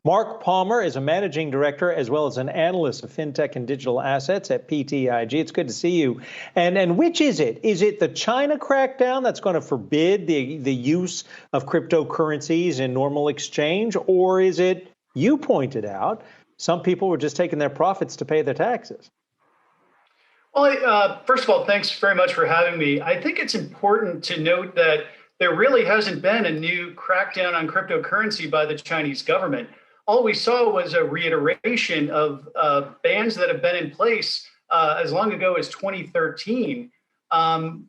Mark Palmer is a managing director as well as an analyst of fintech and digital assets at BTIG. It's good to see you. And which is it? Is it the China crackdown that's going to forbid the use of cryptocurrencies in normal exchange? Or is it, you pointed out, some people were just taking their profits to pay their taxes? Well, first of all, thanks very much for having me. I think it's important to note that there really hasn't been a new crackdown on cryptocurrency by the Chinese government. All we saw was a reiteration of bans that have been in place as long ago as 2013.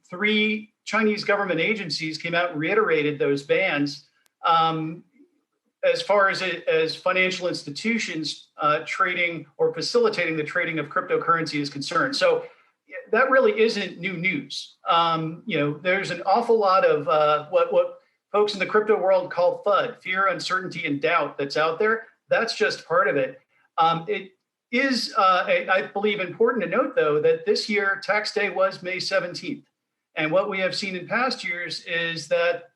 Three Chinese government agencies came out and reiterated those bans. As far as financial institutions trading or facilitating the trading of cryptocurrency is concerned. So that really isn't new news. There's an awful lot of what folks in the crypto world call FUD, fear, uncertainty, and doubt that's out there. That's just part of it. It is, I believe, important to note, though, that this year tax day was May 17th. And what we have seen in past years is that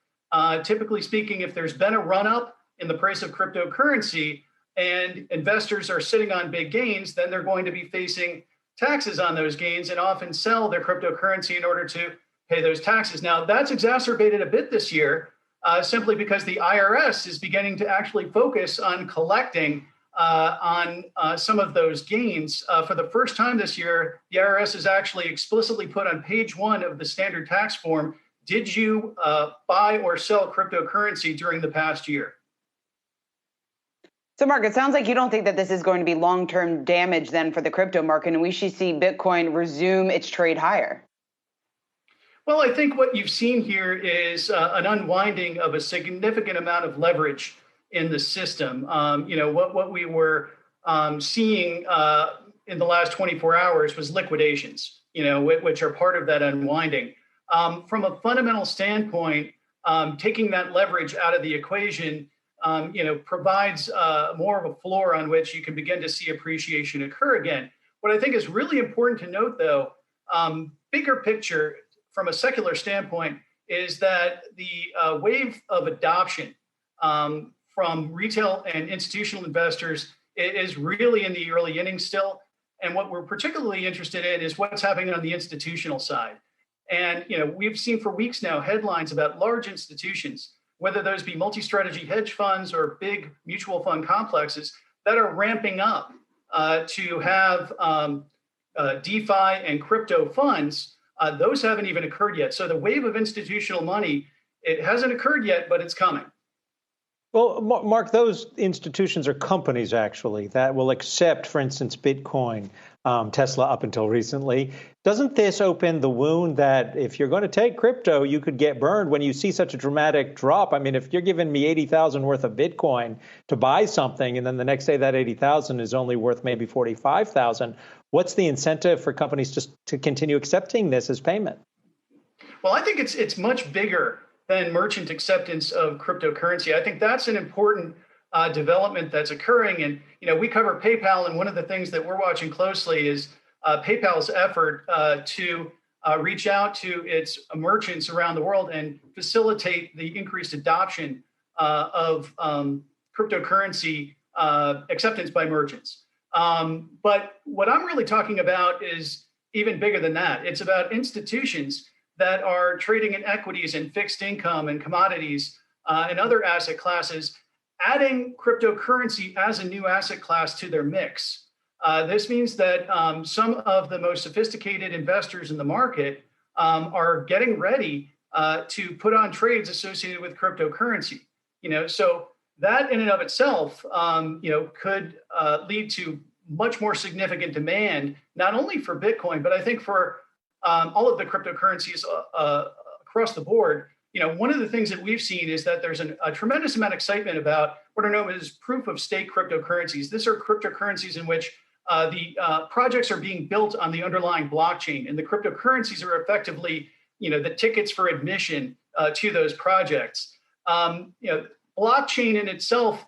typically speaking, if there's been a run up in the price of cryptocurrency and investors are sitting on big gains, then they're going to be facing taxes on those gains and often sell their cryptocurrency in order to pay those taxes. Now, that's exacerbated a bit this year simply because the IRS is beginning to actually focus on collecting on some of those gains. For the first time this year, the IRS has actually explicitly put on page 1 of the standard tax form, did you buy or sell cryptocurrency during the past year? So, Mark, it sounds like you don't think that this is going to be long-term damage then for the crypto market, and we should see Bitcoin resume its trade higher. Well, I think what you've seen here is an unwinding of a significant amount of leverage in the system. What we were seeing in the last 24 hours was liquidations, which are part of that unwinding. From a fundamental standpoint, taking that leverage out of the equation provides more of a floor on which you can begin to see appreciation occur again. What I think is really important to note, though, bigger picture from a secular standpoint, is that the wave of adoption from retail and institutional investors is really in the early innings still. And what we're particularly interested in is what's happening on the institutional side. And we've seen for weeks now headlines about large institutions, whether those be multi-strategy hedge funds or big mutual fund complexes, that are ramping up to have DeFi and crypto funds. Those haven't even occurred yet. So the wave of institutional money, it hasn't occurred yet, but it's coming. Well, Mark, those institutions are companies, actually, that will accept, for instance, Bitcoin, Tesla up until recently. Doesn't this open the wound that if you're going to take crypto, you could get burned when you see such a dramatic drop? I mean, if you're giving me 80,000 worth of Bitcoin to buy something, and then the next day that 80,000 is only worth maybe 45,000, what's the incentive for companies just to continue accepting this as payment? Well, I think it's much bigger than merchant acceptance of cryptocurrency. I think that's an important development that's occurring. And, we cover PayPal, and one of the things that we're watching closely is PayPal's effort to reach out to its merchants around the world and facilitate the increased adoption of cryptocurrency acceptance by merchants. But what I'm really talking about is even bigger than that. It's about institutions that are trading in equities and fixed income and commodities and other asset classes, adding cryptocurrency as a new asset class to their mix. This means that some of the most sophisticated investors in the market are getting ready to put on trades associated with cryptocurrency. So that in and of itself, could lead to much more significant demand, not only for Bitcoin, but I think for all of the cryptocurrencies across the board. One of the things that we've seen is that there's a tremendous amount of excitement about what are known as proof of stake cryptocurrencies. These are cryptocurrencies in which the projects are being built on the underlying blockchain, and the cryptocurrencies are effectively, the tickets for admission to those projects. Blockchain in itself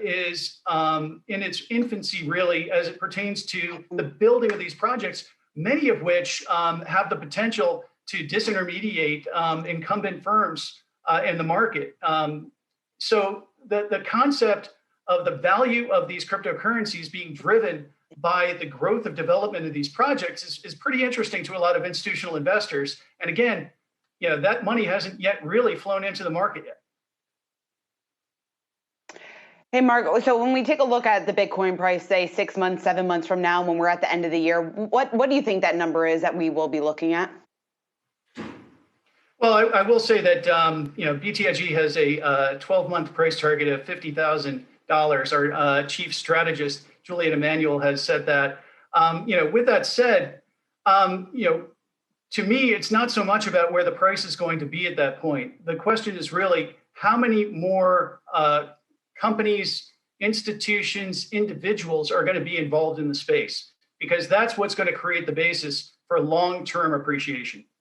is in its infancy, really, as it pertains to the building of these projects, many of which have the potential to disintermediate incumbent firms in the market. So the concept of the value of these cryptocurrencies being driven by the growth of development of these projects is pretty interesting to a lot of institutional investors. And again, that money hasn't yet really flown into the market yet. Hey, Mark, so when we take a look at the Bitcoin price, say 6 months, 7 months from now, when we're at the end of the year, what do you think that number is that we will be looking at? Well, I will say that BTIG has a 12-month price target of $50,000. Our chief strategist Julian Emanuel has said that. With that said, to me, it's not so much about where the price is going to be at that point. The question is really how many more companies, institutions, individuals are going to be involved in the space, because that's what's going to create the basis for long-term appreciation.